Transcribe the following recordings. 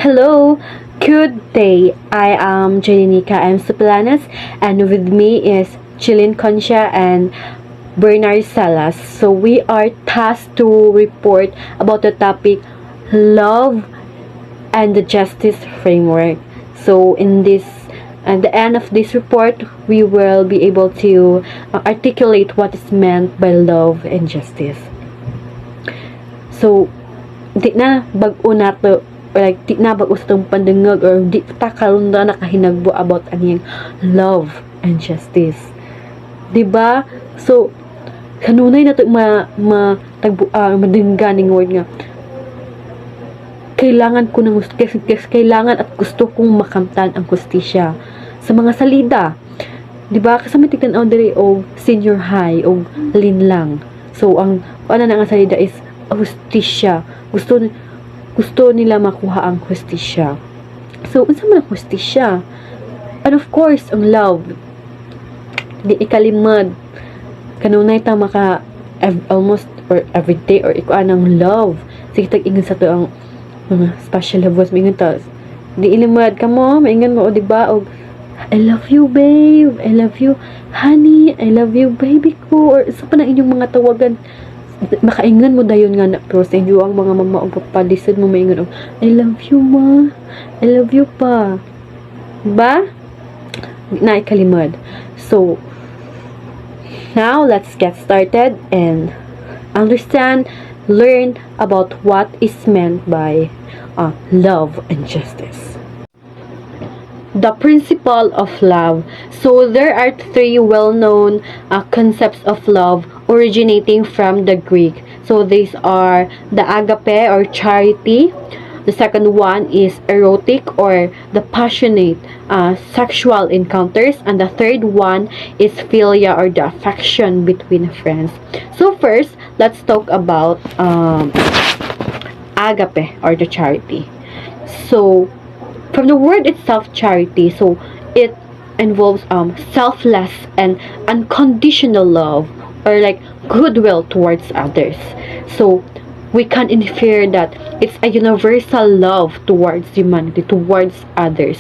Hello, good day. I am Jelinica M. Suplanas, and with me is Chilin Concha and Bernard Salas. So we are tasked to report about the topic love and the justice framework. So in this at the end of this report, we will be able to articulate what is meant by love and justice. So, di na bag-o nato like di na bag-o sa tong pandungog or di ta karon na nakahinagbo about aniyang love and justice. Diba? So, kanunay na to madingganing word nga kailangan ko ng kailangan at gusto kong makamtan ang hustisya sa mga salida. Diba? Kasi may tignan diri o senior high o linlang. So, ang ano na nga salida is hustisya. Gusto nila makuha ang hustisya. So, unsa man ang hustisya? And of course, ang love. Di ikalimad. Kanunay ta maka almost or every day or ikuan ang love. Sige tag-ingon sa to ang mga special love was mingon ta. Di ilimad ka mo, maingon mo o diba? O I love you, babe. I love you, honey. I love you, baby ko. Or isa pa na inyong mga tawagan. Makaingan mo dayon nga na pero sa inyo ang mga mama o papa lisod mo maingon I love you ma, I love you pa, ba na ikalimad. So now let's get started and understand, learn about what is meant by love and justice. The principle of love. So there are three well-known concepts of love originating from the Greek. So these are the agape or charity. The second one is erotic or the passionate sexual encounters. And the third one is philia or the affection between friends. So first, let's talk about agape or the charity. So from the word itself, charity, so it involves selfless and unconditional love or like goodwill towards others. So we can infer that it's a universal love towards humanity, towards others.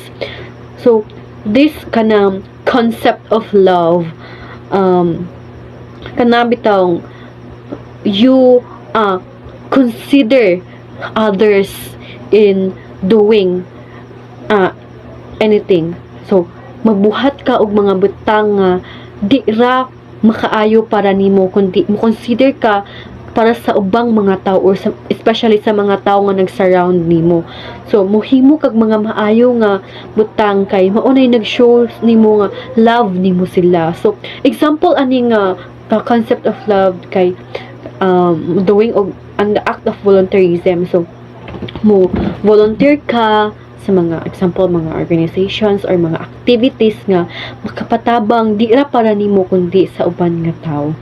So this kanang concept of love kanabitang you consider others in doing anything. So, magbuhat ka og mga butang nga di ra makaayo para nimo kundi mo consider ka para sa ubang mga tao or especially sa mga tao nga nag-surround nimo. So, mohimo kag mga maayo nga butang kay maunay nag-show nimo nga love nimo sila. So, example ani nga concept of love kay doing og ang the act of volunteerism. So, mo volunteer ka sa mga example mga organizations or mga activities nga makapatabang di ra para nimo kundi sa uban nga tao.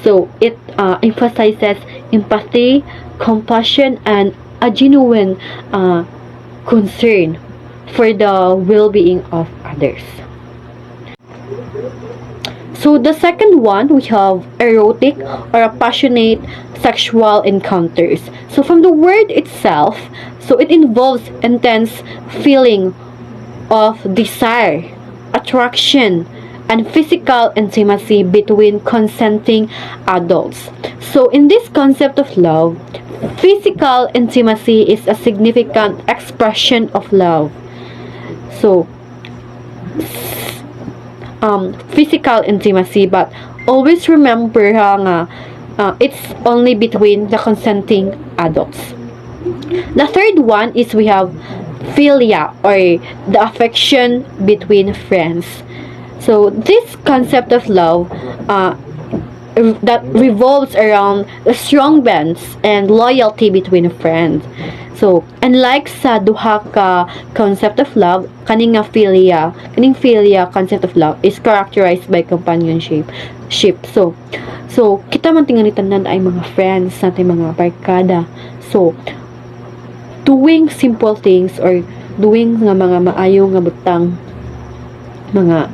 So it emphasizes empathy, compassion and a genuine concern for the well-being of others. So the second one, we have erotic or passionate sexual encounters. So from the word itself, so it involves intense feeling of desire, attraction, and physical intimacy between consenting adults. So in this concept of love, physical intimacy is a significant expression of love. So physical intimacy, but always remember nga it's only between the consenting adults. The third one is we have philia or the affection between friends. So this concept of love that revolves around the strong bonds and loyalty between friends. So unlike sa duha ka concept of love, kaning philia concept of love is characterized by companionship. So kita man tingali tanan ay mga friends natin, mga barkada. So doing simple things or doing nga mga maayo nga butang mga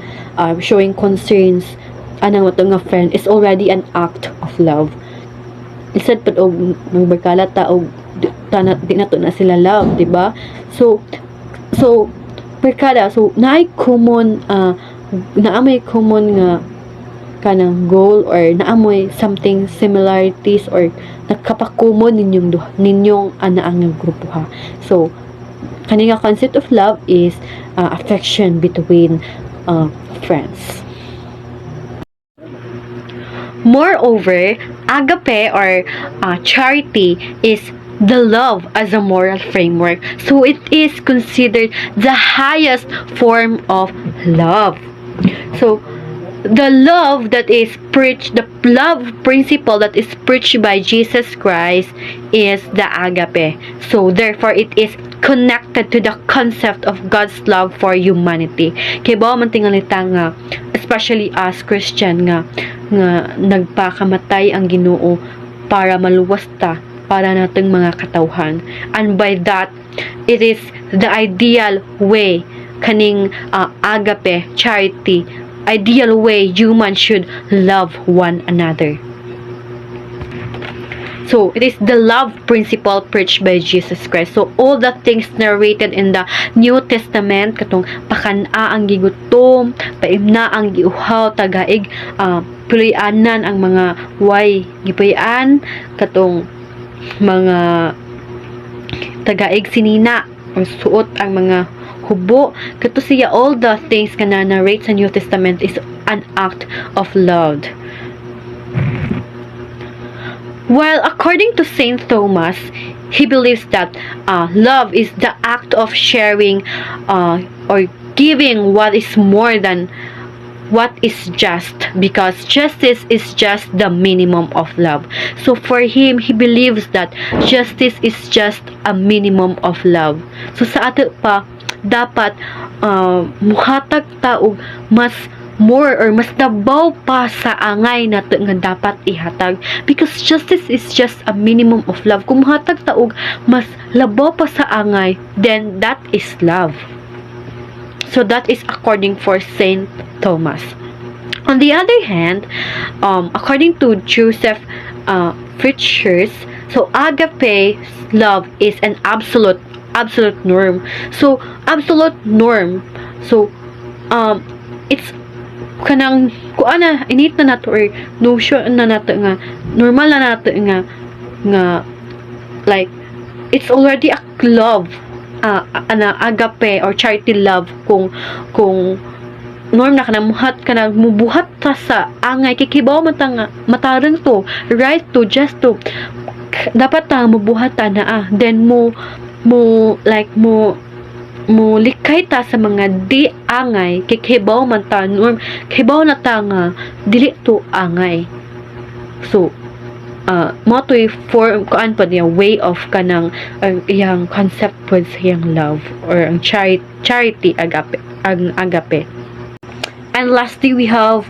showing concerns anang wato nga friend is already an act of love. Isad pud og magbarkala ta og di na to na sila love, di ba? So perkada, so naay common naamay common nga kanang goal or naamoy something similarities or nagkapakumon ninyong anaang nga grupo ha. So kani nga concept of love is affection between friends. Moreover, agape or charity is the love as a moral framework. So it is considered the highest form of love. So the love that is preached, the love principle that is preached by Jesus Christ is the agape. So therefore it is connected to the concept of God's love for humanity. Kay ba man tingalita nga, especially as Christian nga nagpakamatay ang Ginoo para maluwas ta para natong mga katawhan, and by that it is the ideal way kaning agape charity, ideal way human should love one another. So, it is the love principle preached by Jesus Christ. So, all the things narrated in the New Testament, katong pakana ang gigutom, paimna ang giuhaw, tagaig, pulianan ang mga way gipayan, katong mga tagaig sinina, o suot ang mga hubo, kato siya, all the things ka na narrate sa New Testament is an act of love. While according to Saint Thomas, he believes that love is the act of sharing or giving what is more than what is just, because justice is just the minimum of love. So for him, he believes that justice is just a minimum of love. So sa ato pa, dapat muhatag ta og mas more or mas dabaw pa sa angay nato nga dapat ihatag, because justice is just a minimum of love. Kung muhatag ta og mas labaw pa sa angay, then that is love. So that is according for Saint Thomas. On the other hand, according to Joseph Fritzsche, so agape love is an absolute norm. So absolute norm, so it's kanang kuana init na nato or notion na nato nga normal na nato nga like it's already a love, agape or charity love kung norm na kanang mubuhat ta sa angay kikibaw matarang to right to just to dapat ta mubuhat ta na then mo likay ta sa mga di angay kikibaw man ta norm kibaw na ta nga dili to angay. So mo to form kuan pa niya way of kanang iyang concept with iyang love or ang charity agape. And lastly, we have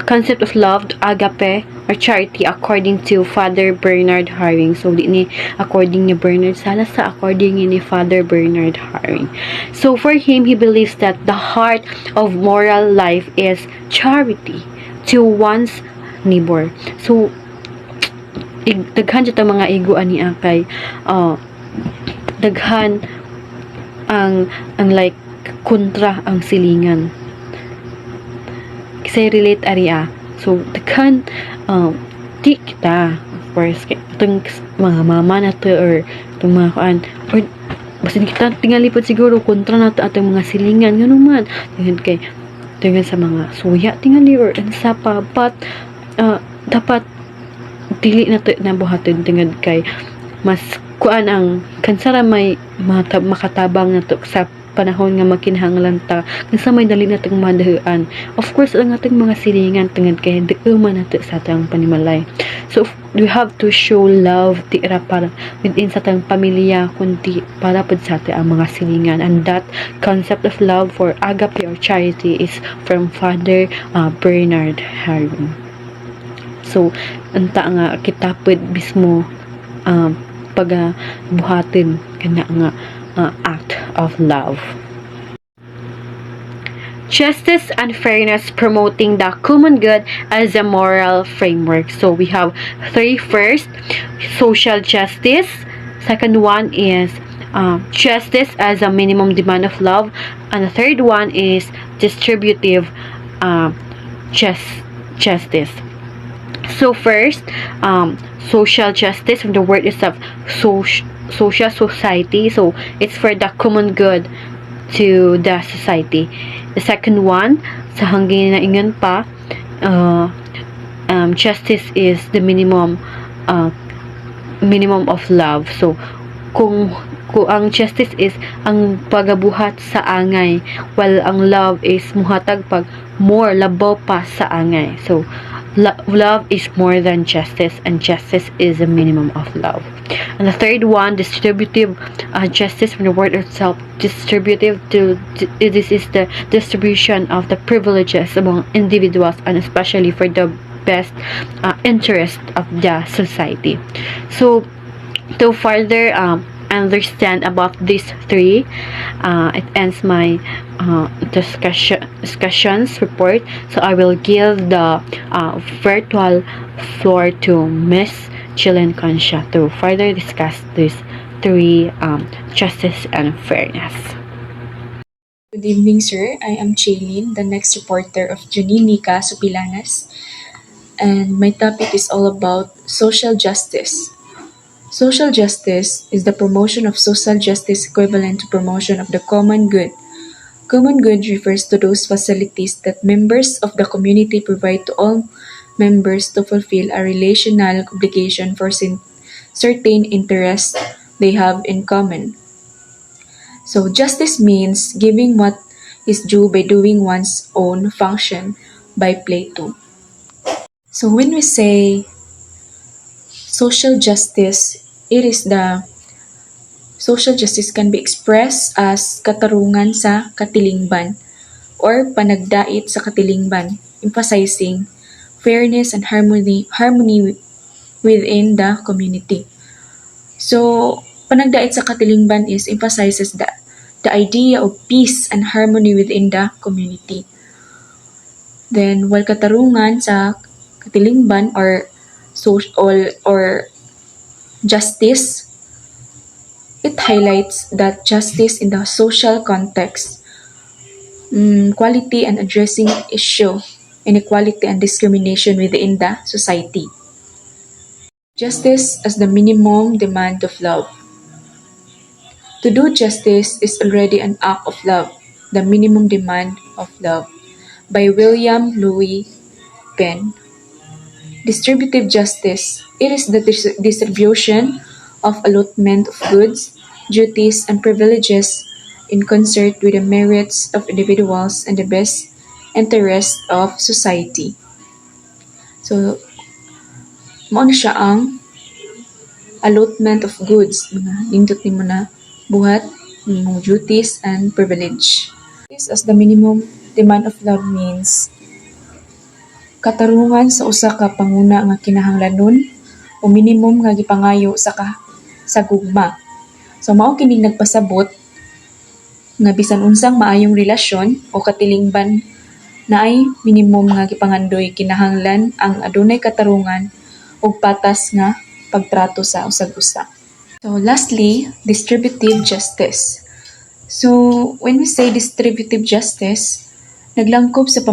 concept of love, agape, or charity according to Father Bernard Haring. So, di ni according ni Bernard Salas, sa according ni Father Bernard Haring. So, for him, he believes that the heart of moral life is charity to one's neighbor. So, daghan dito mga iguan ni Akay, daghan ang like kontra ang silingan. Kasi relate aria. So, daghan di kita, of course, itong mga mama na to or itong mga kuan or basta di kita tingalipod siguro kontra na to atong mga silingan nga naman tingnan sa mga suya tingali or sa pa, but dapat dili na to nabuhaton tingad kay mas kuan ang kansara may makatabang na to sa panahon nga makinahanglan ta kansa may dali natong madahuan. Of course ang ating mga silingan tungod kay man nato sa atong panimalay. So we have to show love di ra para within sa atong pamilya kundi para pud sa ating mga silingan, and that concept of love for agape or charity is from Father Bernard Haring. So anta nga kita pud mismo pagabuhatin kana nga act of love. Justice and fairness, promoting the common good as a moral framework. So we have three: first, social justice; Second one is justice as a minimum demand of love. And the third one is distributive justice. So first, social justice, from the word itself, social society. So it's for the common good to the society. The second one, sa hangin na ingon pa, justice is the minimum of love. So kung ang justice is ang pagabuhat sa angay, while ang love is muhatag pag more labaw pa sa angay. So love is more than justice, and justice is a minimum of love. And the third one, distributive justice, from the word itself, distributive, this is the distribution of the privileges among individuals, and especially for the best interest of the society. So to further understand about these three, it ends my discussions report. So I will give the virtual floor to Miss Jillian Concha to further discuss these three, justice and fairness. Good evening, sir. I am Jaylene, the next reporter of Janinica Supilanas, and my topic is all about social justice. Social justice is the promotion of social justice equivalent to promotion of the common good. Common good refers to those facilities that members of the community provide to all members to fulfill a relational obligation for certain interests they have in common. So justice means giving what is due by doing one's own function by Plato. So when we say social justice, social justice can be expressed as katarungan sa katilingban or panagdait sa katilingban, emphasizing fairness and harmony within the community. So, panagdait sa katilingban is emphasizes the idea of peace and harmony within the community. Then, while katarungan sa katilingban or justice, it highlights that justice in the social context, quality and addressing issue, inequality and discrimination within the society. Justice as the minimum demand of love. To do justice is already an act of love, the minimum demand of love, by William Louis Penn. Distributive justice. It is the distribution of allotment of goods, duties, and privileges in concert with the merits of individuals and the best interest of society. So, mao na siya ang allotment of goods, mga nindot ni mo na buhat, mga duties and privilege. This as the minimum demand of love means katarungan sa usa ka panguna nga kinahanglanon o minimum nga gipangayo sa gugma. So mao kining nagpasabot nga bisan unsang maayong relasyon o katilingban naay minimum nga gipangandoy kinahanglan ang adunay katarungan ug patas nga pagtrato sa usag usa. So lastly, distributive justice. So when we say distributive justice, naglangkob sa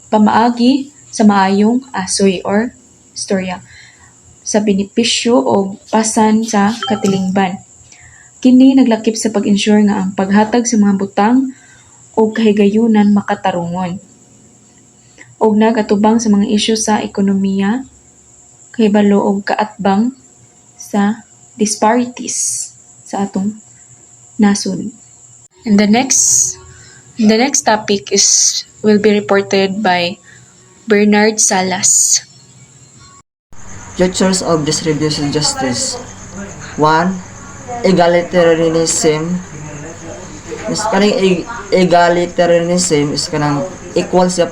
pamaagi sa maayong asoy or storya sa benepisyo o pasan sa katilingban. Kini naglakip sa pag-ensure nga ang paghatag sa mga butang o kahigayunan makatarungon. Og nagatubang sa mga isyu sa ekonomiya, kahibalo og kaatbang sa disparities sa atong nasod. And the next topic will be reported by Bernard Salas. Features of distributive justice. 1. Egalitarianism. Egalitarianism is kanang equal sa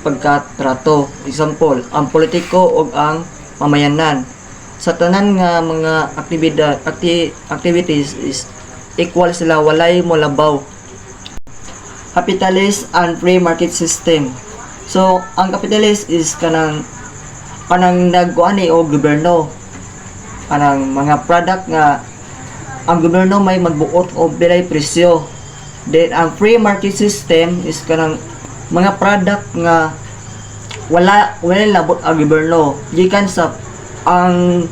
pagkatrato. Example, ang politiko o ang mamayanan. Sa tanan nga mga activities is equal sila, walay mo labaw. Capitalist and free market system. So, ang capitalist is kanang nagkuani o gobyerno. Kanang mga product nga ang gobyerno may magbuot og bilay presyo. Then ang free market system is kanang mga product nga wala labot ang gobyerno gikan sa ang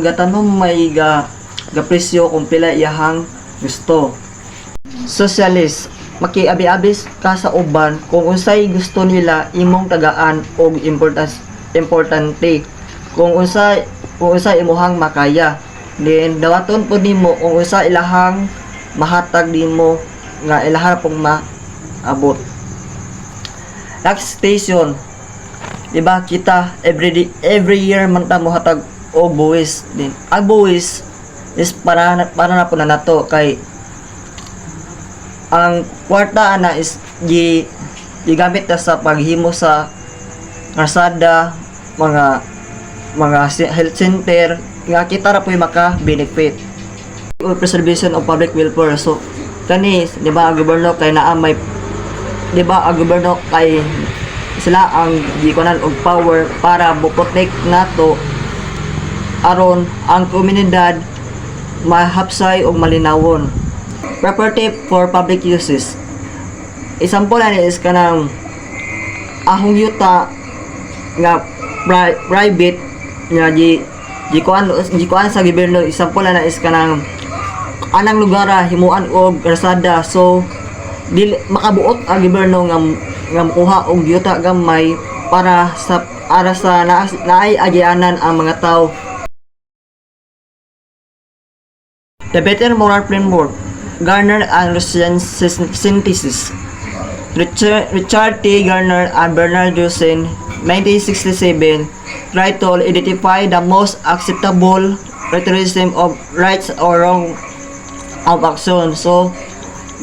gatanom may ga presyo kung pila iyahang gusto. Socialist, makiabi-abis ka sa uban kung unsay gusto nila imong tagaan og importante kung unsay imuhang makaya. Then dawaton po nimo kung unsa ilahang mahatag nimo nga ilahang pong maabot. Taxation, diba kita every year man ta mohatag og buwis din. Ang buwis is para na po na nato kay ang kwarta ana is gigamit na sa paghimo sa karsada, mga health center nga kita ra po'y maka-benefit. Preservation of public welfare. So kani, di ba, ang gobyerno kay naa may, di ba, ang gobyerno kay sila ang gikunan og power para mo-protect nato aron ang komunidad mahapsay og malinawon. Property for public uses. Example ani is kanang ahong yuta nga private nga gikuan sa gobyerno. Example na is kanang anang lugar himuan og karsada, so dili makabuot ang gobyerno nga makuha og yuta gamay para sa naay agyanan ang mga tao. The better moral framework, Garner and Russian synthesis. Richard T. Garner and Bernard Dusen, 1967, try to identify the most acceptable criticism of rights or wrong of action. So,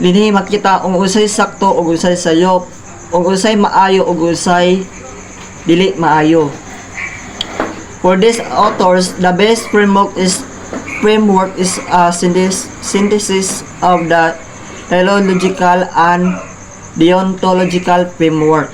dinhi makita kung usay sakto o usay sayop, kung usay maayo o usay dili maayo. For these authors, the best framework is a synthesis of the teleological and deontological framework.